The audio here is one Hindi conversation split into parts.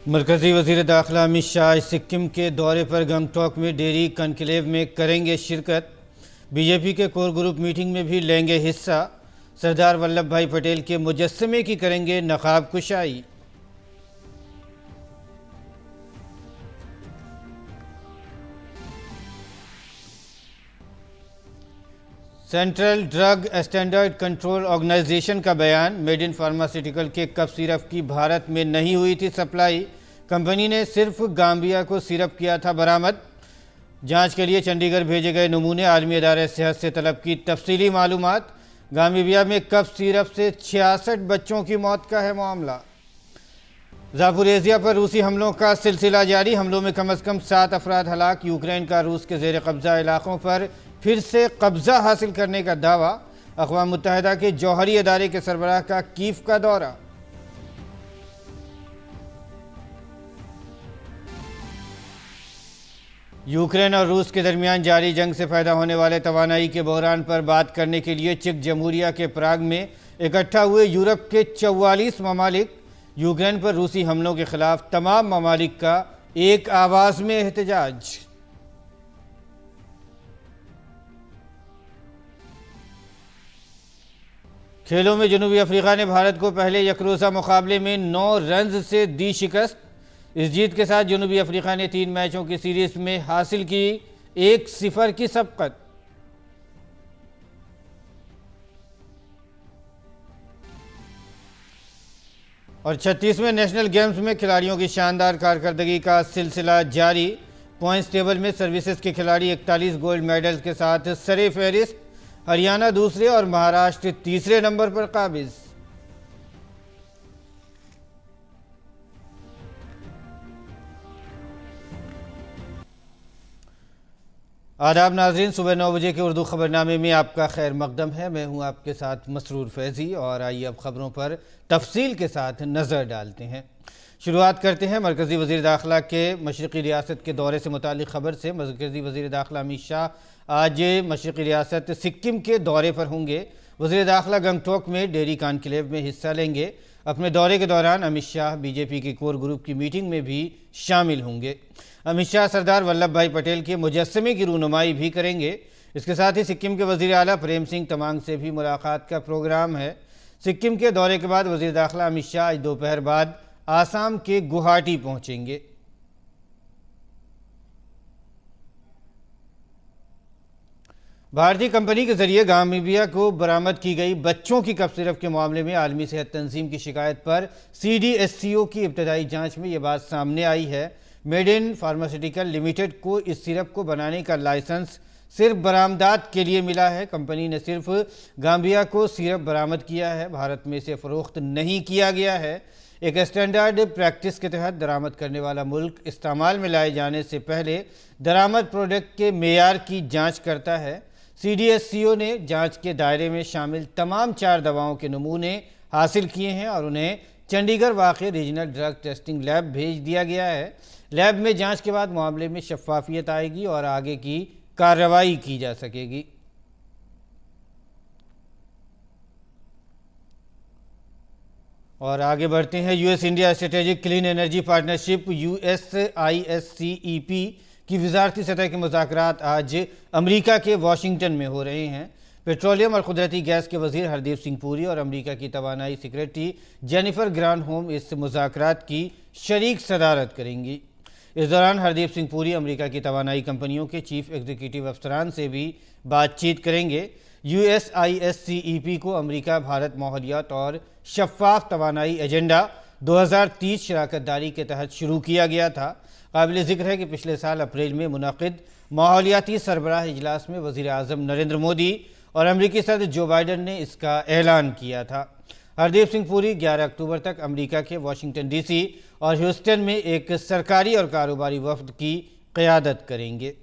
मरकज़ी वज़ीर दाखिला अमित शाह सिक्किम के दौरे पर गंगटोक में डेयरी कॉन्क्लेव में करेंगे शिरकत। बीजेपी के कोर ग्रुप मीटिंग में भी लेंगे हिस्सा। सरदार वल्लभ भाई पटेल के मुजस्समे की करेंगे नकाब कुशाई। Central drug standard control organisation का बयान, मेड इन फार्मास्यूटिकल के कफ सिरप की भारत में नहीं हुई थी सप्लाई। कंपनी ने सिर्फ गाम्बिया को सिरप किया था बरामद। जांच के लिए चंडीगढ़ भेजे गए नमूने, आलमी इदारे सेहत से तलब की तफसीली मालूमात। गाम्बिया में कफ सिरप से 66 बच्चों की मौत का है मामला। ज़ापोरिज़िया पर रूसी हमलों का सिलसिला जारी, हमलों में कम से कम 7 अफराद हलाक। यूक्रेन का रूस के ज़ेर कब्ज़ा इलाकों पर फिर से कब्ज़ा हासिल करने का दावा। अक़वाम मुत्तहिदा के जौहरी अदारे के सरबराह का कीव का दौरा। यूक्रेन और रूस के दरमियान जारी जंग से पैदा होने वाले तवानाई के बहरान पर बात करने के लिए चेक जमहूरिया के प्राग में इकट्ठा हुए यूरोप के 44 ममालिक। यूक्रेन पर रूसी हमलों के खिलाफ तमाम ममालिक का एक आवाज़ में एहतजाज। खेलों में जनूबी अफ्रीका ने भारत को पहले यकरोज़ा मुकाबले में 9 रन्स से दी शिकस्त। इस जीत के साथ जनूबी अफ्रीका ने 3 मैचों की सीरीज में हासिल की 1-0 की सबकत। और 36वें नेशनल गेम्स में खिलाड़ियों की शानदार कारकर्दगी का सिलसिला जारी। पॉइंट्स टेबल में सर्विसेज के खिलाड़ी 41 गोल्ड मेडल्स के साथ सरे फहरिस्त। हरियाणा दूसरे और महाराष्ट्र तीसरे नंबर पर काबिज। आदाब नाज़रीन, सुबह 9 बजे के उर्दू खबरनामे में आपका खैर मकदम है। मैं हूं आपके साथ मसरूर फैज़ी और आइए अब खबरों पर तफसील के साथ नज़र डालते हैं। शुरुआत करते हैं मरकज़ी वज़ीर दाखिला के मशरक़ी रियासत के दौरे से मुताल्लिक़ ख़बर से। मरकज़ी वज़ीर दाखिला अमित शाह आज मशरक़ी रियासत सिक्किम के दौरे पर होंगे। वज़ीर दाखिला गंगटोक में डेयरी कॉन्क्लेव में हिस्सा लेंगे। अपने दौरे के दौरान अमित शाह बीजेपी की कोर ग्रुप की मीटिंग में भी शामिल होंगे। अमित शाह सरदार वल्लभ भाई पटेल के मुजस्समे की रूनुमाई भी करेंगे। इसके साथ ही सिक्किम के वज़ीर आला प्रेम सिंह तमांग से भी मुलाकात का प्रोग्राम है। सिक्किम के दौरे के बाद वज़ीर दाखिला अमित शाह आज दोपहर बाद आसाम के गुवाहाटी पहुंचेंगे। भारतीय कंपनी के जरिए गाम्बिया को बरामद की गई बच्चों की कफ सिरप के मामले में आलमी सेहत तंजीम की शिकायत पर CDSCO की इब्तदाई जांच में ये बात सामने आई है। मेड इन फार्मास्यूटिकल लिमिटेड को इस सिरप को बनाने का लाइसेंस सिर्फ बरामदात के लिए मिला है। कंपनी ने सिर्फ गाम्बिया को सिरप बरामद किया है, भारत में इसे फ़रोख्त नहीं किया गया है। एक स्टैंडर्ड प्रैक्टिस के तहत दरामद करने वाला मुल्क इस्तेमाल में लाए जाने से पहले दरामद प्रोडक्ट के मेयार की जांच करता है। CDSCO ने जांच के दायरे में शामिल तमाम 4 दवाओं के नमूने हासिल किए हैं और उन्हें चंडीगढ़ वाक़ रीजनल ड्रग टेस्टिंग लैब भेज दिया गया है। लैब में जांच के बाद मामले में शफाफियत आएगी और आगे की कार्रवाई की जा सकेगी। और आगे बढ़ते हैं। US India strategic clean energy partnership USISCEP की वजारती सतह के मुज़ाकरात आज अमेरिका के वाशिंगटन में हो रहे हैं। पेट्रोलियम और कुदरती गैस के वज़ीर हरदीप सिंह पुरी और अमेरिका की तवानाई सेक्रेटरी जेनिफर ग्रानहोम इस मुज़ाकरात की शरीक सदारत करेंगी। इस दौरान हरदीप सिंह पुरी अमेरिका की तवानाई कंपनियों के चीफ एग्जीक्यूटिव अफसरान से भी बातचीत करेंगे। USISCEP को अमेरिका भारत माहौलियात और शफाफ तवानाई एजेंडा 2030 शराकत दारी के तहत शुरू किया गया था। काबिल ज़िक्र है कि पिछले साल अप्रैल में मुनक़िद माहौलियाती सरबराह इजलास में वज़ीर आज़म नरेंद्र मोदी और अमरीकी सदर जो बाइडन ने इसका ऐलान किया था। हरदीप सिंह पुरी 11 अक्टूबर तक अमेरिका के वाशिंगटन DC और ह्यूस्टन में एक सरकारी और कारोबारी वफ़द की क़यादत करेंगे।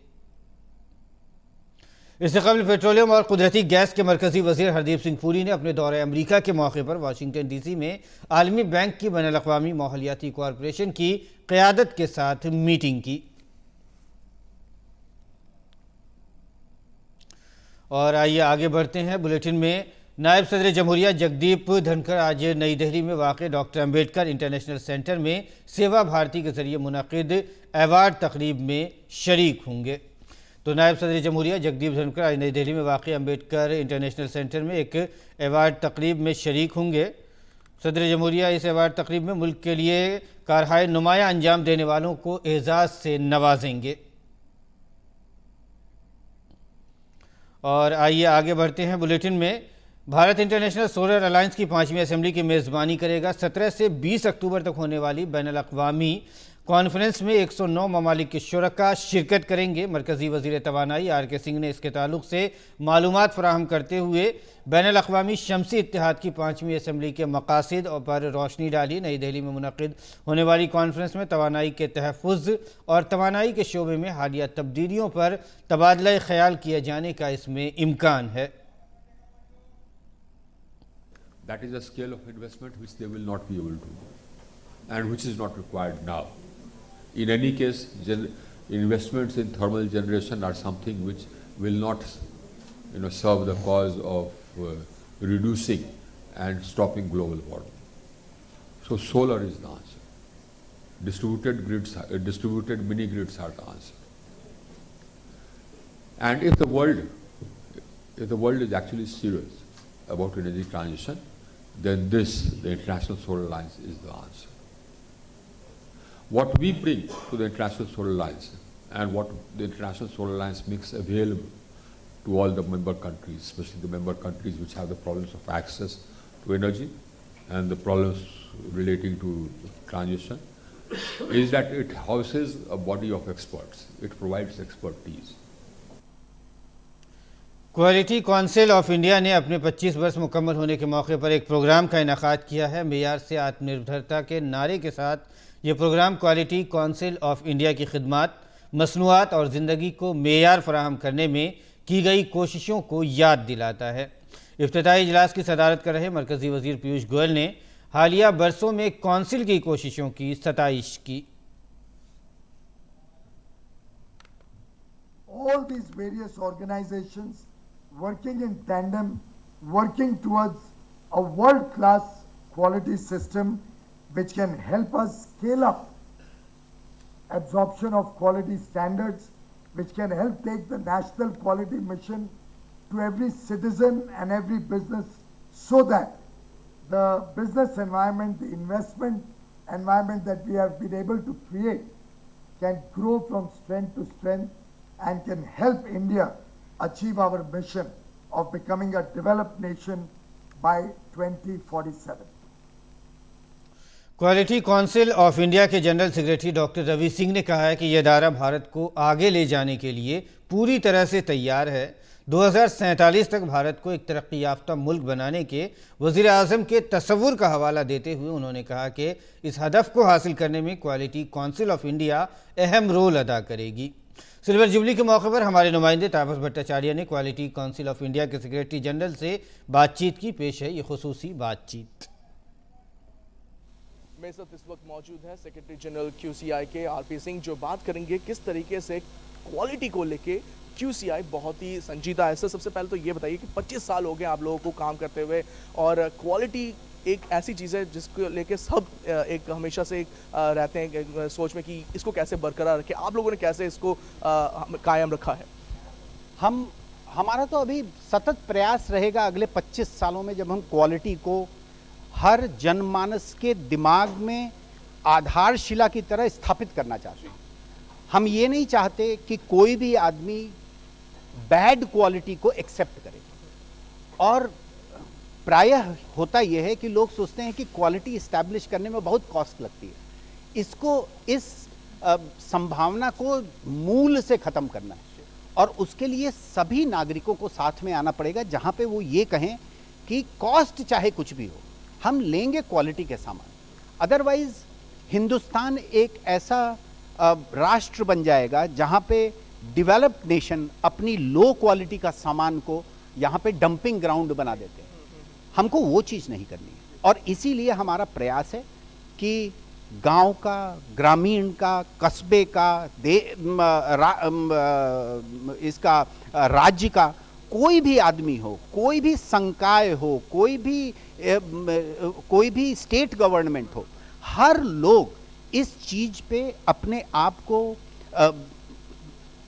इससे कबल पेट्रोलियम और कुदरती गैस के मरकज़ी वज़ीर हरदीप सिंह पुरी ने अपने दौरे अमेरिका के मौके पर वाशिंगटन DC में आलमी बैंक की बैनुल-अक़वामी माहौलियाती कॉरपोरेशन की क़यादत के साथ मीटिंग की। और आइए आगे बढ़ते हैं बुलेटिन में। नायब सदर जमहूरिया जगदीप धनखड़ आज नई दिल्ली में वाक़ डॉक्टर अम्बेडकर इंटरनेशनल सेंटर में सेवा भारती के जरिए मुनक़िद अवार्ड तकरीब में शरीक होंगे। तो नायब सदर जमहूरिया जगदीप धनखड़ आज नई दिल्ली में वाक़ अम्बेडकर इंटरनेशनल सेंटर में एक अवार्ड तकरीब में शरीक होंगे। सदर जमहूरिया इस अवार्ड तकरीब में मुल्क के लिए कारहाय नुमाया अंजाम देने वालों को एजाज़ से नवाजेंगे। और आइए आगे बढ़ते हैं बुलेटिन में। भारत इंटरनेशनल सोलर अलायंस की 5वीं असेंबली की मेज़बानी करेगा। 17 से 20 अक्टूबर तक होने वाली बैनुल-अक़वामी कॉन्फ्रेंस में 109 ममालिक के शुरका शिरकत करेंगे। मरकज़ी वज़ीर तवानाई आर.के. सिंह ने इसके ताल्लुक़ से मालूमात फ़राहम करते हुए बैनुल-अक़वामी शमसी इत्तेहाद की 5वीं असेंबली के मक़ासिद पर रोशनी डाली। नई दिल्ली में मुनक़िद होने वाली कॉन्फ्रेंस में तवानाई के तहफ़्फ़ुज़ और तवानाई के शोबे में हालिया तब्दीलियों पर तबादला ख़याल किए जाने का इसमें इम्कान है। That is a scale of investment which they will not be able to do and which is not required now. In any case, investments in thermal generation are something which will not serve the cause of reducing and stopping global warming. So solar is the answer. Distributed mini grids are the answer. And if the world is actually serious about energy transition, then the International Solar Alliance is the answer. What we bring to the International Solar Alliance and what the International Solar Alliance makes available to all the member countries, especially the member countries which have the problems of access to energy and the problems relating to transition, is that it houses a body of experts. It provides expertise. Quality council of India ने अपने 25 वर्ष मुकम्मल होने के मौके पर एक प्रोग्राम का इनेकाद किया है। मेयार से आत्मनिर्भरता के नारे के साथ ये program quality council of India की खिदमत, मसनूआत और ज़िंदगी को मेयार फराहम करने में की गई कोशिशों को याद दिलाता है। इफ्तिताही इजलास की सदारत कर रहे मरकज़ी वज़ीर पीयूष गोयल ने हालिया बरसों में काउंसिल की कोशिशों की सताइश की। All these various organizations working in tandem, working towards a world-class quality system which can help us scale up absorption of quality standards, which can help take the national quality mission to every citizen and every business, so that the business environment, the investment environment that we have been able to create can grow from strength to strength and can help India achieve our mission of becoming a developed nation by 2047. Quality council of India के general secretary doctor Ravi Singh ने कहा है कि यह अदारा भारत को आगे ले जाने के लिए पूरी तरह से तैयार है। 2047 तक भारत को एक तरक्की याफ्ता मुल्क बनाने के वज़ीर आज़म के तसव्वुर का हवाला देते हुए उन्होंने कहा कि इस हदफ को हासिल करने में क्वालिटी काउंसिल ऑफ इंडिया अहम रोल अदा करेगी। सिल्वर जुबली के मौके पर हमारे नुमाइंदे तापस भट्टाचार्य ने क्वालिटी काउंसिल ऑफ इंडिया के सेक्रेटरी जनरल से बातचीत की। पेश है ये खुसूसी बातचीत। मेरे साथ इस वक्त मौजूद है सेक्रेटरी जनरल QCI के आर.पी. सिंह, जो बात करेंगे किस तरीके से क्वालिटी को लेके QCI बहुत ही संजीदा है। सर, सबसे पहले तो ये बताइए कि 25 साल हो गए आप लोगों को काम करते हुए, और क्वालिटी एक ऐसी चीज़ है जिसको लेके सब एक हमेशा से रहते हैं सोच में कि इसको कैसे बरकरार रखें। आप लोगों ने कैसे इसको कायम रखा है? हमारा तो अभी सतत प्रयास रहेगा अगले 25 सालों में, जब हम क्वालिटी को हर जनमानस के दिमाग में आधारशिला की तरह स्थापित करना चाहते हैं। हम ये नहीं चाहते कि कोई भी आदमी बैड क्वालिटी को एक्सेप्ट करे, और प्रायः होता यह है कि लोग सोचते हैं कि क्वालिटी इस्टेब्लिश करने में बहुत कॉस्ट लगती है। इस संभावना को मूल से ख़त्म करना है, और उसके लिए सभी नागरिकों को साथ में आना पड़ेगा, जहाँ पे वो ये कहें कि कॉस्ट चाहे कुछ भी हो, हम लेंगे क्वालिटी के सामान। अदरवाइज़ हिंदुस्तान एक ऐसा राष्ट्र बन जाएगा जहाँ पे डेवलप्ड नेशन अपनी लो क्वालिटी का सामान को यहाँ पे डंपिंग ग्राउंड बना देते हैं। हमको वो चीज़ नहीं करनी है, और इसीलिए हमारा प्रयास है कि गांव का, ग्रामीण का, कस्बे का, इसका राज्य का कोई भी आदमी हो, कोई भी संकाय हो, कोई भी स्टेट गवर्नमेंट हो, हर लोग इस चीज पे अपने आप को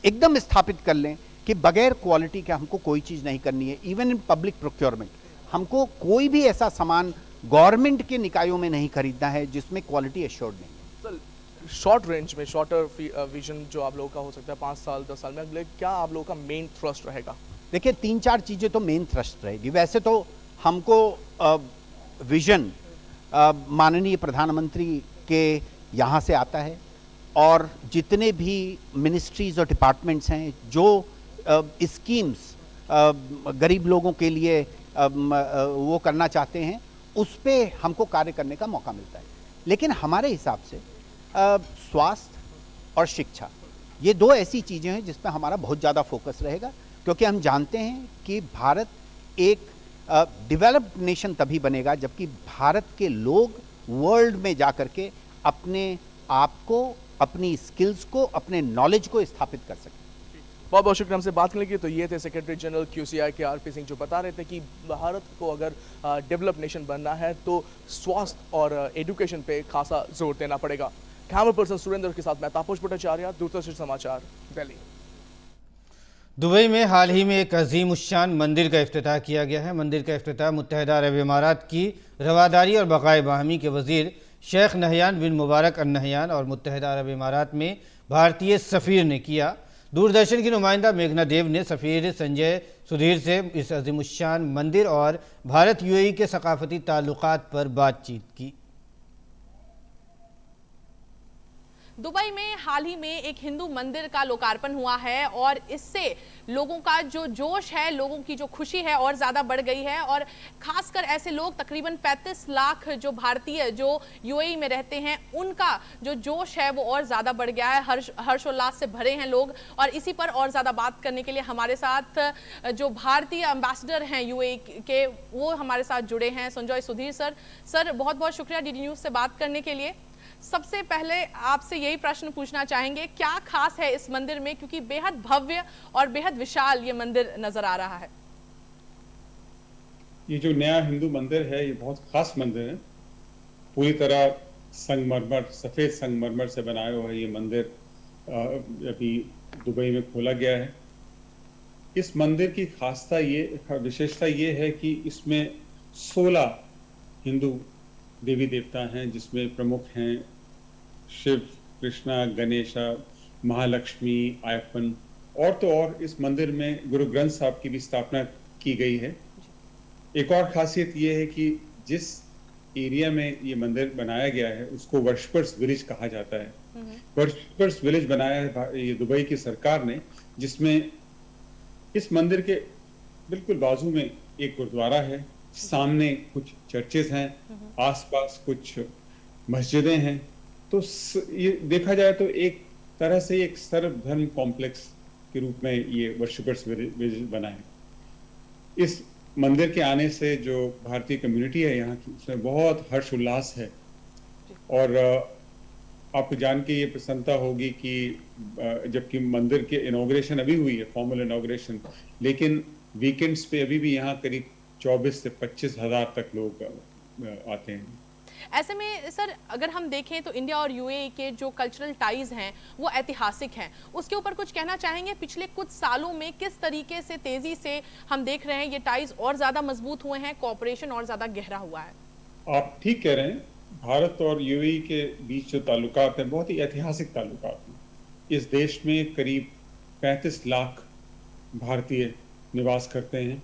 एकदम स्थापित कर लें कि बगैर क्वालिटी के हमको कोई चीज नहीं करनी है। इवन इन पब्लिक प्रोक्योरमेंट हमको कोई भी ऐसा सामान गवर्नमेंट के निकायों में नहीं खरीदना है जिसमें क्वालिटी एश्योर्ड नहीं है। सर शॉर्ट रेंज में, शॉर्टर विजन जो आप लोगों का हो सकता है 5 साल 10 साल में, अगले क्या आप लोगों का मेन थ्रस्ट रहेगा? देखिए 3-4 चीजें तो मेन थ्रस्ट रहेगी। वैसे तो हमको विजन माननीय प्रधानमंत्री के यहाँ से आता है और जितने भी मिनिस्ट्रीज और डिपार्टमेंट्स हैं जो स्कीम्स गरीब लोगों के लिए वो करना चाहते हैं उस पे हमको कार्य करने का मौका मिलता है। लेकिन हमारे हिसाब से स्वास्थ्य और शिक्षा ये दो ऐसी चीज़ें हैं जिस पर हमारा बहुत ज़्यादा फोकस रहेगा, क्योंकि हम जानते हैं कि भारत एक डेवलप्ड नेशन तभी बनेगा जबकि भारत के लोग वर्ल्ड में जा कर के अपने आप को, अपनी स्किल्स को, अपने नॉलेज को स्थापित कर सकें। बहुत बहुत शुक्रिया हमसे बात करने के लिए। तो ये थे सेक्रेटरी जनरल QCI के RP सिंह, जो बता रहे थे कि भारत को अगर डेवलप नेशन बनना है तो स्वास्थ्य और एजुकेशन पे खासा जोर देना पड़ेगा। कैमरा पर्सन सुरेंद्र के साथ मैं तापस भट्टाचार्य, दूरदर्शन समाचार, दिल्ली। दुबई में हाल ही में एक अजीम उश्शान मंदिर का इफ्तिताह किया गया है। मंदिर का इफ्तिताह मुत्तहिदा अरब इमारात की रवादारी और बक़ाए बाहमी के वज़ीर शेख नहयान बिन मुबारक अल नहयान और मुत्तहिदा अरब इमारात में भारतीय सफ़ीर ने किया। दूरदर्शन की नुमाइंदा मेघना देव ने सफ़ीर संजय सुधीर से इस अजीम उश्शान मंदिर और भारत UAE के सकाफ़ती ताल्लुकात पर बातचीत की। दुबई में हाल ही में एक हिंदू मंदिर का लोकार्पण हुआ है और इससे लोगों का जो जोश है, लोगों की जो खुशी है और ज़्यादा बढ़ गई है। और ख़ासकर ऐसे लोग तकरीबन 35 लाख जो भारतीय जो UAE में रहते हैं उनका जो जोश है वो और ज़्यादा बढ़ गया है। हर्षोल्लास से भरे हैं लोग। और इसी पर और ज़्यादा बात करने के लिए हमारे साथ जो भारतीय एम्बेसडर हैं UAE के, वो हमारे साथ जुड़े हैं, संजय सुधीर सर। सर बहुत बहुत शुक्रिया DD न्यूज़ से बात करने के लिए। सबसे पहले आपसे यही प्रश्न पूछना चाहेंगे, क्या खास है इस मंदिर में, क्योंकि बेहद भव्य और बेहद विशाल ये मंदिर नजर आ रहा है? ये जो नया हिंदू मंदिर है ये बहुत खास मंदिर है। पूरी तरह संगमरमर, सफेद संगमरमर से बनाया हुआ ये मंदिर अभी दुबई में खोला गया है। इस मंदिर की विशेषता ये है कि इसमें 16 हिंदू देवी देवता हैं, जिसमें प्रमुख हैं शिव, कृष्णा, गणेशा, महालक्ष्मी, आयप्पन और तो और इस मंदिर में गुरु ग्रंथ साहब की भी स्थापना की गई है। एक और खासियत ये है कि जिस एरिया में ये मंदिर बनाया गया है उसको वर्शिपर्स विलेज कहा जाता है। वर्शिपर्स विलेज बनाया है ये दुबई की सरकार ने, जिसमें इस मंदिर के बिल्कुल बाजू में एक गुरुद्वारा है, सामने कुछ चर्चेज हैं, आसपास कुछ मस्जिदें हैं। तो ये देखा जाए तो एक तरह से एक सर्वधर्म कॉम्प्लेक्स के रूप में ये वर्शिपर्स विलेज बना है। इस मंदिर के आने से जो भारतीय कम्युनिटी है यहाँ की, उसमें बहुत हर्ष उल्लास है। और आपको जान के ये प्रसन्नता होगी कि जबकि मंदिर के इनॉग्रेशन अभी हुई है, फॉर्मल इनॉग्रेशन, लेकिन वीकेंड्स पे अभी भी यहाँ करीब 24 से 25 हज़ार तक लोग आते हैं। ऐसे में सर अगर हम देखें तो इंडिया और UAE के जो कल्चरल टाइज हैं वो ऐतिहासिक हैं, उसके ऊपर कुछ कहना चाहेंगे? पिछले कुछ सालों में किस तरीके से तेजी से हम देख रहे हैं ये टाइज और ज़्यादा मजबूत हुए हैं, कोऑपरेशन और ज़्यादा गहरा हुआ है? आप ठीक कह रहे हैं। भारत और UAE के बीच जो ताल्लुकात हैं बहुत ही ऐतिहासिक ताल्लुकात हैं। इस देश में करीब 35 लाख भारतीय निवास करते हैं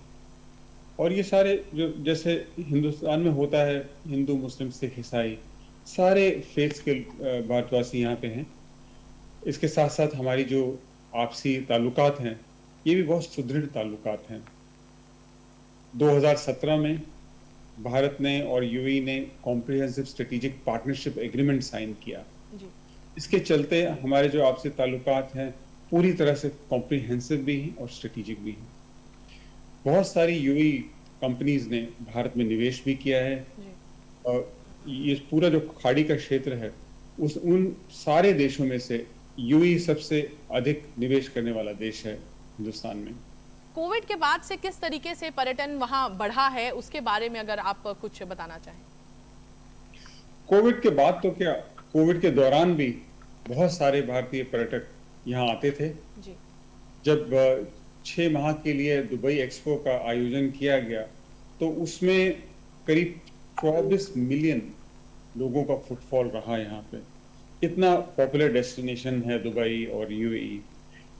और ये सारे जो जैसे हिंदुस्तान में होता है, हिंदू, मुस्लिम, सिख, ईसाई, सारे फेथ्स के भारतवासी यहाँ पे हैं। इसके साथ साथ हमारी जो आपसी ताल्लुकात हैं ये भी बहुत सुदृढ़ ताल्लुकात हैं। 2017 में भारत ने और UAE ने comprehensive strategic partnership agreement sign किया। इसके चलते हमारे जो आपसी ताल्लुकात हैं पूरी तरह से कॉम्प्रिहेंसिव भी हैं और स्ट्रेटेजिक भी हैं। बहुत सारी UAE कंपनीज ने भारत में निवेश भी किया है और ये पूरा जो खाड़ी का क्षेत्र है उन सारे देशों में से UAE सबसे अधिक निवेश करने वाला देश है हिंदुस्तान में। कोविड के बाद से किस तरीके से पर्यटन वहां बढ़ा है, उसके बारे में अगर आप कुछ बताना चाहें। कोविड के बाद तो क्या, कोविड के दौरान भी बहुत सारे भारतीय पर्यटक यहाँ आते थे। जी। जब 6 माह के लिए दुबई एक्सपो का आयोजन किया गया तो उसमें करीब 24 मिलियन लोगों का फुटफॉल रहा यहाँ पे। इतना पॉपुलर डेस्टिनेशन है दुबई और यूएई।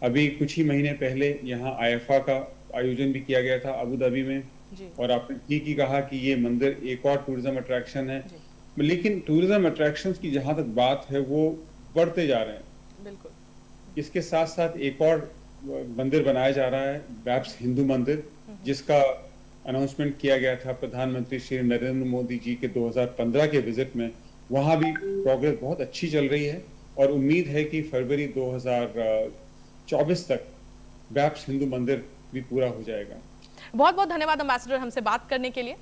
अभी कुछ ही महीने पहले यहाँ आईएफए का आयोजन भी किया गया था अबू धाबी में। जी। और आपने ठीक ही कहा कि ये मंदिर एक और टूरिज्म अट्रैक्शन है, लेकिन टूरिज्म अट्रैक्शंस की जहां तक बात है वो बढ़ते जा रहे हैं। बिल्कुल। इसके साथ साथ एक और मंदिर बनाया जा रहा है, बैप्स हिंदू मंदिर, जिसका अनाउंसमेंट किया गया था प्रधानमंत्री श्री नरेंद्र मोदी जी के 2015 के विजिट में। वहां भी प्रोग्रेस बहुत अच्छी चल रही है और उम्मीद है कि फरवरी 2024 तक बैप्स हिंदू मंदिर भी पूरा हो जाएगा। बहुत बहुत धन्यवाद एम्बेसडर हमसे बात करने के लिए।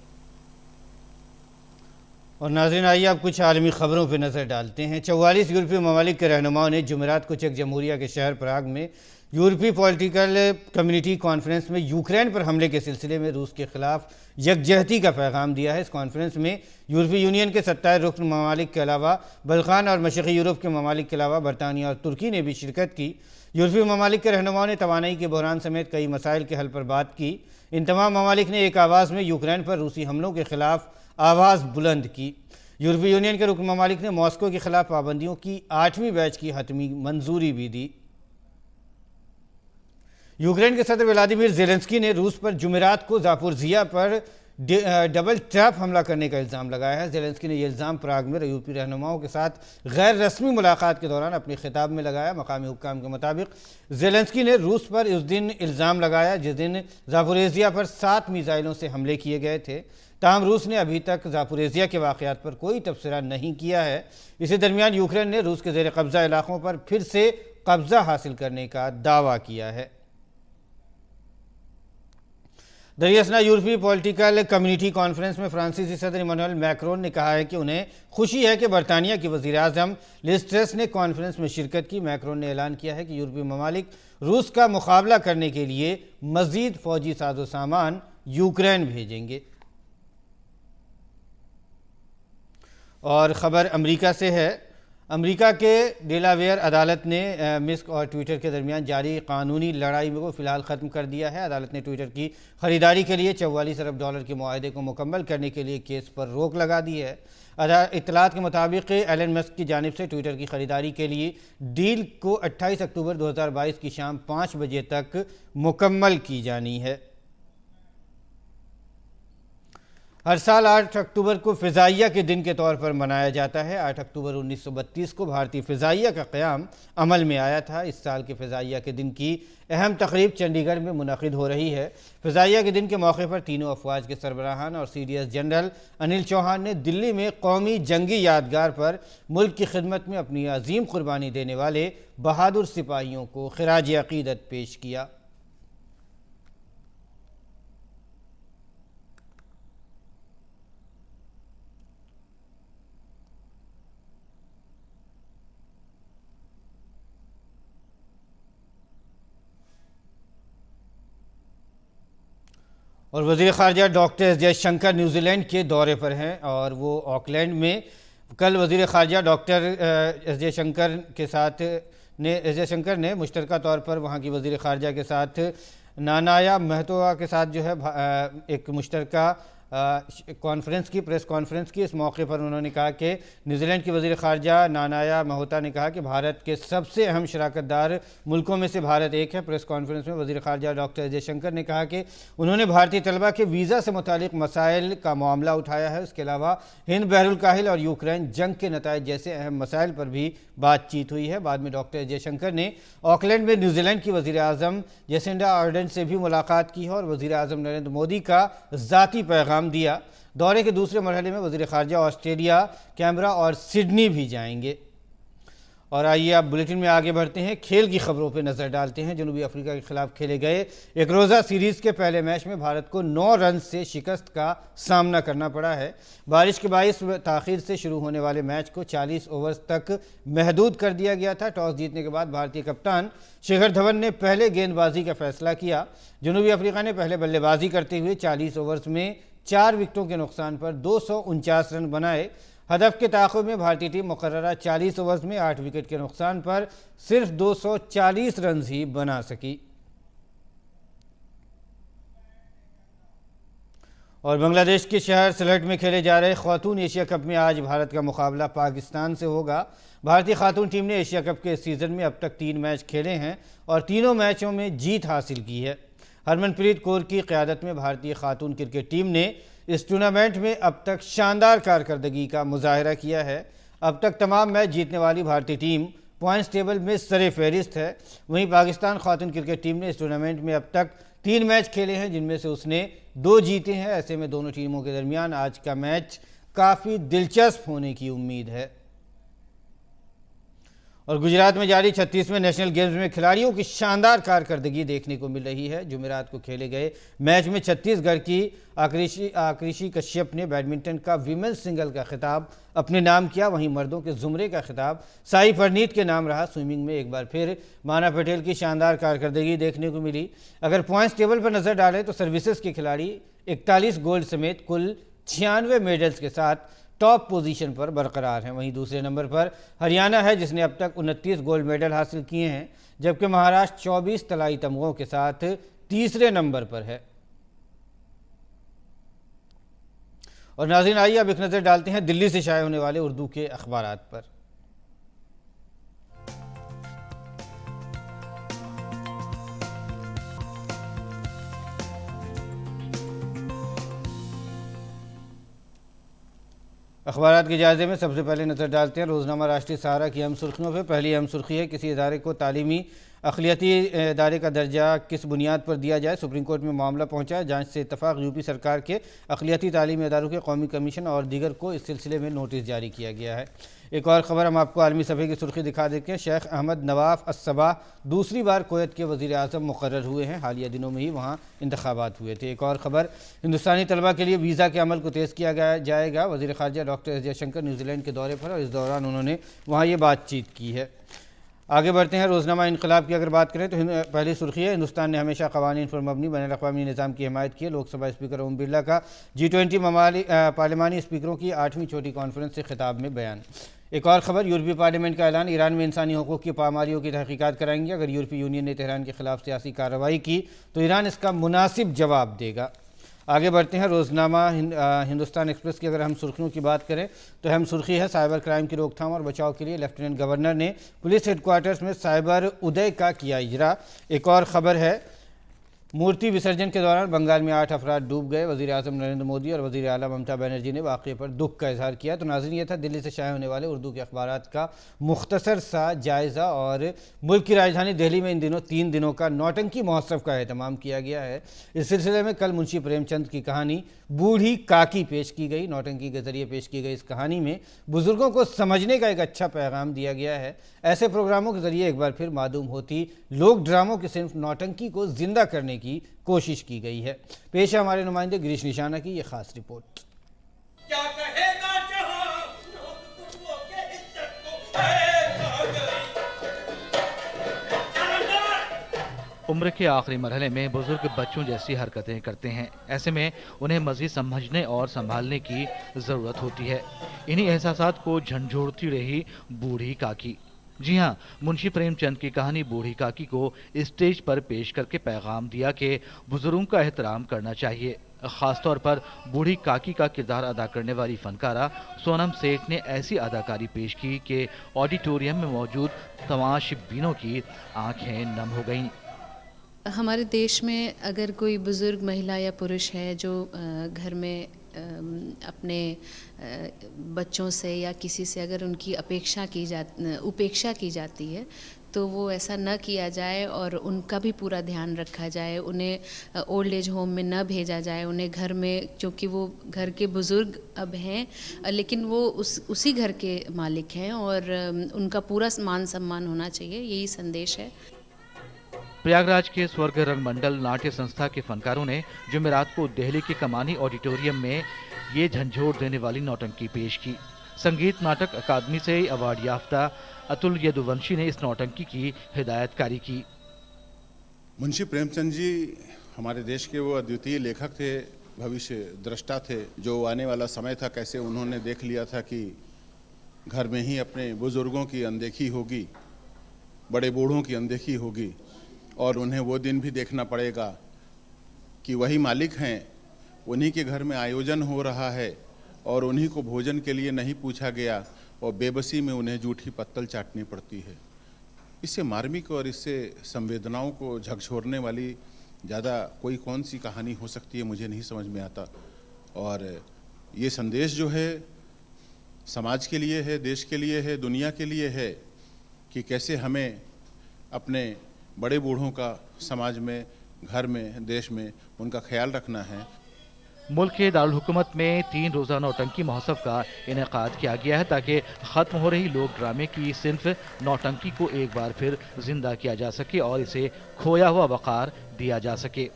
और नाज़रीन, आइए अब कुछ आलमी ख़बरों पर नज़र डालते हैं। 44 यूरोपीय ममालिक के रहनुमाओं ने जुमेरात को चेक जमहूरिया के शहर प्राग में यूरोपीय पॉलिटिकल कम्युनिटी कॉन्फ्रेंस में यूक्रेन पर हमले के सिलसिले में रूस के खिलाफ यकजहती का पैगाम दिया है। इस कॉन्फ्रेंस में यूरोपीय यूनियन के 27 रुकन ममालिक के अलावा बल्कान और मशरक़ी यूरोप के ममालिक के अलावा बरतानिया और तुर्की ने भी शिरकत की। यूरोपीय ममालिक के रहनुमाओं ने तवानाई के बहरान समेत कई मसाइल के हल पर बात की। इन तमाम ममालिक ने एक आवाज़ में यूक्रेन पर रूसी हमलों के खिलाफ आवाज़ बुलंद की। यूरोपीय यूनियन के रुकन ममालिक ने मॉस्को के खिलाफ पाबंदियों की 8वीं बैच की हतमी मंजूरी भी दी। यूक्रेन के सदर व्लादिमीर ज़ेलेंस्की ने रूस पर जुमेरात को ज़ापोरिज़िया पर डबल ट्रैप हमला करने का इल्ज़ाम लगाया है। ज़ेलेंस्की ने यह इल्ज़ाम प्राग में यूरोपीय रहनुमाओं के साथ गैर रस्मी मुलाकात के दौरान अपने खिताब में लगाया। मकामी हुक्काम के मुताबिक ज़ेलेंस्की ने रूस पर उस दिन इल्ज़ाम लगाया जिस दिन ज़ापोरिज़िया पर 7 मिसाइलों से हमले किए गए थे। ताहम रूस ने अभी तक ज़ापोरिज़िया के वाक़यात पर कोई तबसरा नहीं किया है। इसी दरमियान यूक्रेन ने रूस के ज़ेर कब्ज़ा इलाकों पर फिर से कब्ज़ा हासिल करने का दावा किया है। दरियासना यूरोपीय पॉलिटिकल कम्युनिटी कॉन्फ्रेंस में फ्रांसीसी सदर इमानुएल मैक्रोन ने कहा है कि उन्हें खुशी है कि बरतानिया की वज़ीर आज़म लिज़ ट्रस ने कॉन्फ्रेंस में शिरकत की। मैक्रोन ने ऐलान किया है कि यूरोपीय ममालिक रूस का मुकाबला करने के लिए मज़ीद फ़ौजी साजो सामान यूक्रेन भेजेंगे। और ख़बर अमेरिका से है। अमेरिका के डेलावेयर अदालत ने मिस्क और ट्विटर के दरमियान जारी कानूनी लड़ाई को फ़िलहाल ख़त्म कर दिया है। अदालत ने ट्विटर की ख़रीदारी के लिए $44 अरब के मुआहदे को मुकम्मल करने के लिए केस पर रोक लगा दी है। इत्तलात के मुताबिक एलन मस्क की जानिब से ट्विटर की ख़रीदारी के लिए डील को 28 अक्टूबर 2022 की शाम 5 बजे तक मुकम्मल की जानी है। हर साल 8 अक्टूबर को फ़िज़ाइया के दिन के तौर पर मनाया जाता है। 8 अक्टूबर 1932 को भारतीय फ़िज़ाइया का क़याम अमल में आया था। इस साल के फ़िज़ाइया के दिन की अहम तकरीब चंडीगढ़ में मुनक़िद हो रही है। फ़िज़ाइया के दिन के मौके पर तीनों अफ़वाज के सरबराहान और CDS जनरल अनिल चौहान ने दिल्ली में कौमी जंगी यादगार पर मुल्क की खिदमत में अपनी अजीम कुर्बानी देने वाले बहादुर सिपाहियों को ख़िराज अक़ीदत पेश किया। और वज़ीर ख़ारजा डॉक्टर एस जयशंकर न्यूजीलैंड के दौरे पर हैं और वो ऑकलैंड में कल वज़ीर ख़ारजा डॉक्टर एस जयशंकर ने मुश्तरका तौर पर वहाँ की वज़ीर ख़ारजा के साथ नानाया महतोआ के साथ जो है एक मुश्तरका कॉन्फ्रेंस की, प्रेस कॉन्फ्रेंस की। इस मौके पर उन्होंने कहा कि न्यूजीलैंड की वज़ीर ख़ारजा नानाया महतोआ ने कहा कि भारत के सबसे अहम शराकतदार मुल्कों में से भारत एक है। प्रेस कॉन्फ्रेंस में वज़ीर ख़ारजा डॉक्टर जयशंकर ने कहा कि उन्होंने भारतीय तलबा के वीज़ा से मुतालिक मसाइल का मामला उठाया है। उसके अलावा हिंद बहरुल काहिल और यूक्रेन जंग के नताइज जैसे अहम मसाइल पर भी बातचीत हुई है। बाद में डॉक्टर जयशंकर ने ऑकलैंड में न्यूजीलैंड की वज़ीर आज़म जेसिंडा आर्डन से भी मुलाकात की है और वज़ीर आज़म नरेंद्र मोदी का ज़ाती पैगाम दिया। दौरे के दूसरे मरहले में वज़ीर ख़ारजा ऑस्ट्रेलिया, कैमरा और सिडनी भी जाएंगे। और आइए आप बुलेटिन में आगे बढ़ते हैं, खेल की खबरों पर नजर डालते हैं। जनूबी अफ्रीका के खिलाफ खेले गए एक रोज़ा सीरीज के पहले मैच में भारत को 9 रन से शिकस्त का सामना करना पड़ा है। बारिश के बाइस ताखीर से शुरू होने वाले मैच को 40 ओवर्स तक महदूद कर दिया गया था। टॉस जीतने के बाद भारतीय कप्तान शिखर धवन ने पहले गेंदबाजी का फैसला किया। जनूबी अफ्रीका ने पहले बल्लेबाजी करते हुए 40 ओवर्स में 4 विकेटों के नुकसान पर 249 रन बनाए। हदफ के ताक़ुब में भारतीय टीम मुकर्ररा 40 ओवर्स में 8 विकेट के नुकसान पर सिर्फ 240 रन ही बना सकी। और बांग्लादेश के शहर सिलहट में खेले जा रहे खातून एशिया कप में आज भारत का मुकाबला पाकिस्तान से होगा। भारतीय खातून टीम ने एशिया कप के इस सीज़न में अब तक 3 मैच खेले हैं और तीनों मैचों में जीत हासिल की है। हरमनप्रीत कौर की क़यादत में भारतीय खातून क्रिकेट टीम ने इस टूर्नामेंट में अब तक शानदार कारकर्दगी का मुजाहरा किया है। अब तक तमाम मैच जीतने वाली भारतीय टीम पॉइंट्स टेबल में सरे फहरिस्त है। वहीं पाकिस्तान खातून क्रिकेट टीम ने इस टूर्नामेंट में अब तक 3 मैच खेले हैं, जिनमें से उसने 2 जीते हैं। ऐसे में दोनों टीमों के दरमियान आज का मैच काफ़ी दिलचस्प होने की उम्मीद है। और गुजरात में जारी 36वें नेशनल गेम्स में खिलाड़ियों की शानदार कारकर्दगी देखने को मिल रही है। जुमेरात को खेले गए मैच में छत्तीसगढ़ की आकृषि कश्यप ने बैडमिंटन का विमेंस सिंगल का खिताब अपने नाम किया। वहीं मर्दों के जुमरे का खिताब साई परनीत के नाम रहा। स्विमिंग में एक बार फिर माना पटेल की शानदार कारकर्दगी देखने को मिली। अगर पॉइंट्स टेबल पर नजर डालें तो सर्विसेज के खिलाड़ी 41 गोल्ड समेत कुल 96 मेडल्स के साथ टॉप पोजीशन पर बरकरार हैं। वहीं दूसरे नंबर पर हरियाणा है, जिसने अब तक 29 गोल्ड मेडल हासिल किए हैं, जबकि महाराष्ट्र 24 तलाई तमगों के साथ तीसरे नंबर पर है। और नाज़रीन, आइए अब एक नज़र डालते हैं दिल्ली से शाये होने वाले उर्दू के अखबारात पर। अखबारात के जायजे में सबसे पहले नज़र डालते हैं रोज़नामा राष्ट्रीय सहारा की अहम सुर्खियों पर। पहली अहम सुर्खी है, किसी इदारे को तालीमी अक़लियती इदारे का दर्जा किस बुनियाद पर दिया जाए, सुप्रीम कोर्ट में मामला पहुंचा। जांच से इत्तफाक, यूपी सरकार के अक़लियती तालीमी इदारों के कौमी कमीशन और दीगर को इस सिलसिले में नोटिस जारी किया गया है। एक और ख़बर हम आपको आलमी सफ़े की सुर्खी दिखा देते हैं। शेख अहमद नवाफ अस्सबाह दूसरी बार कुवैत के वज़ीर आज़म मुक़र्रर हुए हैं। हालिया दिनों में ही वहाँ इंतख़ाबात हुए थे। एक और ख़बर, हिंदुस्तानी तलबा के लिए वीज़ा के अमल को तेज़ किया जाएगा। वज़ीर ख़ारजा डॉक्टर एस जयशंकर न्यूजीलैंड के दौरे पर और इस दौरान उन्होंने वहाँ ये बातचीत की है। आगे बढ़ते हैं। रोज़नामा इनकलाब की अगर बात करें तो पहली सुर्खी है, हिंदुस्तान ने हमेशा क़वानीन पर मबनी बैनुल-अक़वामी निज़ाम की हिमायत की है। लोकसभा स्पीकर ओम बिरला का G20 पार्लिमानी स्पीकरों की 8वीं छोटी कॉन्फ्रेंस से खिताब में बयान। एक और ख़बर, यूरोपीय पार्लियामेंट का ऐलान, ईरान में इंसानी हकूक़ की पामालियों की तहक़ीक़ात कराएंगे। अगर यूरोपीय यूनियन ने तेहरान के ख़िलाफ़ सियासी कार्रवाई की तो ईरान इसका मुनासिब जवाब देगा। आगे बढ़ते हैं। रोज़नामा हिंदुस्तान एक्सप्रेस की अगर हम सुर्खियों की बात करें तो अहम सुर्खी है, साइबर क्राइम की रोकथाम और बचाव के लिए लेफ्टिनेंट गवर्नर ने पुलिस हेडक्वार्टर्स में साइबर उदय का किया इजरा। एक और ख़बर है, मूर्ति विसर्जन के दौरान बंगाल में 8 अफराद डूब गए। वज़ीर आज़म नरेंद्र मोदी और वज़ीर आला ममता बनर्जी ने वाक़े पर दुख का इजहार किया। तो नाज़रीन, ये था दिल्ली से शाये होने वाले उर्दू के अखबारात का मुख्तसर सा जायज़ा। और मुल्क की राजधानी दिल्ली में इन दिनों 3 दिनों का नौटंकी महोत्सव का एहतमाम किया गया है। इस सिलसिले में कल मुंशी प्रेमचंद की कहानी बूढ़ी काकी पेश की गई। नौटंकी के ज़रिए पेश की गई इस कहानी में बुज़ुर्गों को समझने का एक अच्छा पैगाम दिया गया है। ऐसे प्रोग्रामों के ज़रिए एक बार फिर मालूम होती लोक ड्रामों की सिर्फ नौटंकी को ज़िंदा करने की कोशिश की गई है। पेश है हमारे नुमाइंदे गिरीश निशाना की ये खास रिपोर्ट। क्या कहेगा जहां लोग तुमको के इज्जत को उम्र के आखिरी मरहले में बुजुर्ग बच्चों जैसी हरकतें करते हैं। ऐसे में उन्हें मज़ीद समझने और संभालने की ज़रूरत होती है। इन्हीं एहसासात को झंझोड़ती रही बूढ़ी काकी। जी हाँ, मुंशी प्रेमचंद की कहानी बूढ़ी काकी को स्टेज पर पेश करके पैगाम दिया कि बुजुर्गों का एहतराम करना चाहिए। ख़ासतौर पर बूढ़ी काकी का किरदार अदा करने वाली फ़नकारा सोनम सेठ ने ऐसी अदाकारी पेश की कि ऑडिटोरियम में मौजूद तमाशबीनों की आंखें नम हो गईं। हमारे देश में अगर कोई बुज़ुर्ग महिला या पुरुष है जो घर में अपने बच्चों से या किसी से अगर उनकी उपेक्षा की जाती है तो वो ऐसा न किया जाए और उनका भी पूरा ध्यान रखा जाए। उन्हें ओल्ड एज होम में न भेजा जाए, उन्हें घर में, क्योंकि वो घर के बुज़ुर्ग अब हैं लेकिन वो उसी घर के मालिक हैं और उनका पूरा मान सम्मान होना चाहिए, यही संदेश है। प्रयागराज के स्वर्ग रंग मंडल नाट्य संस्था के फनकारों ने जुमेरात को दिल्ली के कमानी ऑडिटोरियम में ये झंझोर देने वाली नौटंकी पेश की। संगीत नाटक अकादमी से अवार्ड याफ्ता अतुल यदुवंशी ने इस नौटंकी की हिदायतकारी की। मुंशी प्रेमचंद जी हमारे देश के वो अद्वितीय लेखक थे, भविष्य दृष्टा थे। जो आने वाला समय था, कैसे उन्होंने देख लिया था कि घर में ही अपने बुजुर्गों की अनदेखी होगी, बड़े बूढ़ों की अनदेखी होगी और उन्हें वो दिन भी देखना पड़ेगा कि वही मालिक हैं, उन्हीं के घर में आयोजन हो रहा है और उन्हीं को भोजन के लिए नहीं पूछा गया और बेबसी में उन्हें जूठी पत्तल चाटनी पड़ती है। इससे मार्मिक और इससे संवेदनाओं को झकझोरने वाली ज़्यादा कोई कौन सी कहानी हो सकती है, मुझे नहीं समझ में आता। और ये संदेश जो है समाज के लिए है, देश के लिए है, दुनिया के लिए है कि कैसे हमें अपने बड़े बूढ़ों का समाज में, घर में, देश में उनका ख्याल रखना है। मुल्क के दारुल हुकूमत में 3 रोज़ा नौटंकी महोत्सव का इनेकाद किया गया है ताकि ख़त्म हो रही लोक ड्रामे की सिन्फ नौटंकी को एक बार फिर जिंदा किया जा सके और इसे खोया हुआ वक़ार दिया जा सके।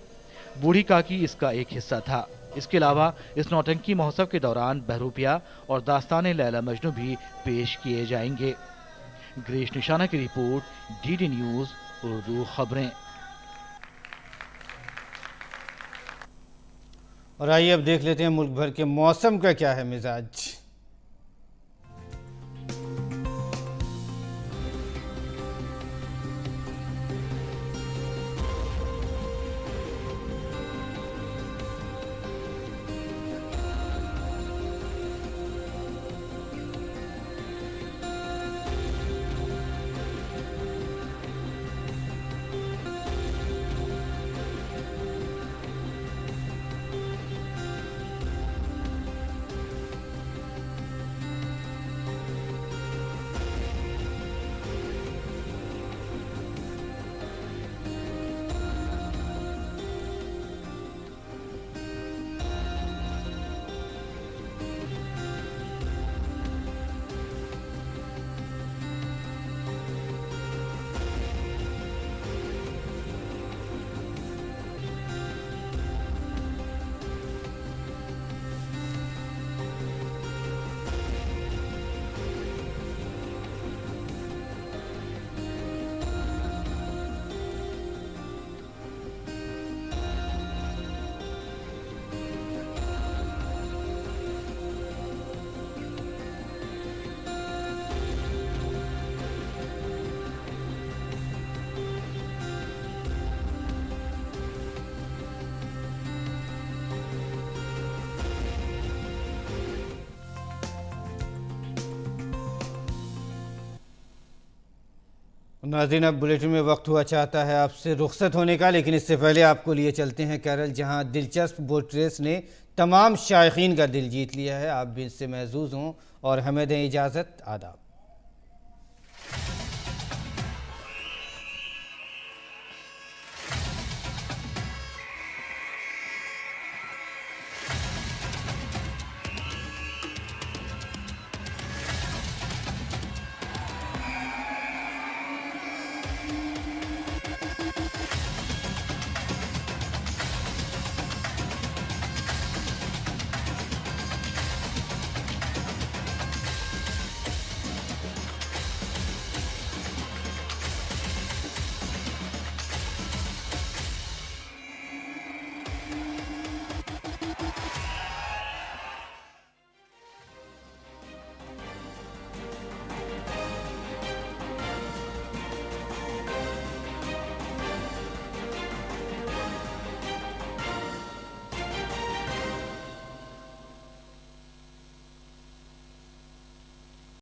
बूढ़ी काकी इसका एक हिस्सा था। इसके अलावा इस नौटंकी महोत्सव के दौरान बहरूपिया और दास्तान लैला मजनू भी पेश किए जाएंगे। ग्रीश निशाना की रिपोर्ट, डीडी न्यूज़ उर्दू खबरें। और आइए अब देख लेते हैं मुल्क भर के मौसम का क्या है मिजाज। नाज़रीन, अब बुलेटिन में वक्त हुआ चाहता है आपसे रुखसत होने का, लेकिन इससे पहले आपको लिए चलते हैं केरल, जहां दिलचस्प बोट रेस ने तमाम शायकीन का दिल जीत लिया है। आप भी इससे महजूज हों और हमें दें इजाज़त। आदाब।